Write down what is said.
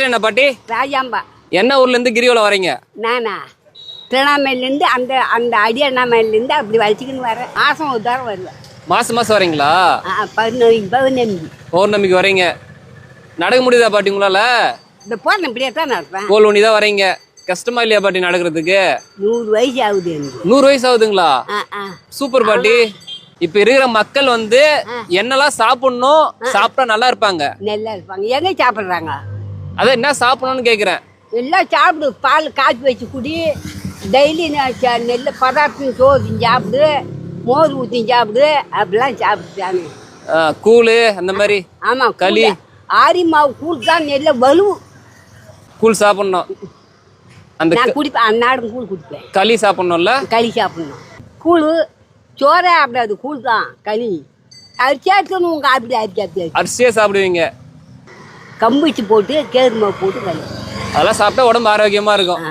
என்ன பாட்டி? ராஜாம்பா. என்ன ஊர்ல இருந்து கிரிவலம் வரீங்க? நானா திருவண்ணாமலையிலேருந்து அந்த அந்த அடி அண்ணாமலையிலேருந்து அப்படி வலிச்சுக்கின்னு வரேன். மாதம் ஒரு தரம் வருவேன். மாசம் மாசம் வரீங்களா? பௌர்ணமி பௌர்ணமிக்கு வரீங்க. நடக்க முடியுதா பாட்டி உங்களால? இந்த போன இப்படியே தான் நடப்பேன். கோல் ஊனி தான் வரீங்க. கஷ்டமா இல்லையா பாட்டி நடக்கிறதுக்கு? 100 வயசு ஆகுது எனக்கு. 100 வயசு ஆகுதுங்களா? சூப்பர் பாட்டி. இப்ப இருக்கிற மக்கள் வந்து என்னெல்லாம் சாப்பிடணும், சாப்பிட்டா நல்லா இருப்பாங்க. நல்லா இருப்பாங்க. எங்கே சாப்பிட்றாங்க? அதான் என்ன சாப்பிடணும்னு கேக்குறேன். எல்லாம் சாப்பிடு. பால் காய்ச்சி வச்சு குடி. டெய்லி நெல் பதார்த்தம் சோறு சாப்பிடு, மோர் ஊற்றி சாப்பிடு. அப்படிலாம் சாப்பிட்டாங்க. கூழு அந்த மாதிரி. ஆமாம், களி. ஆரி மாவு கூழ் தான் நெல்ல வலு. கூழ் சாப்பிடணும். அந்த நான் குடிப்பேன். அன்னாடும் கூழ் குடிப்பேன். களி சாப்பிடணும்ல? களி சாப்பிடணும். கூழ் சோறே சாப்பிடாது, கூழ் தான் களி. அரிசி எடுத்துன்னு உங்கள் அப்படி அரிசி அரிசியே சாப்பிடுவீங்க? கம்பிச்சு போட்டு கேது மாவு போட்டு களி. அதெல்லாம் சாப்பிட்டா உடம்பு ஆரோக்கியமா இருக்கும்.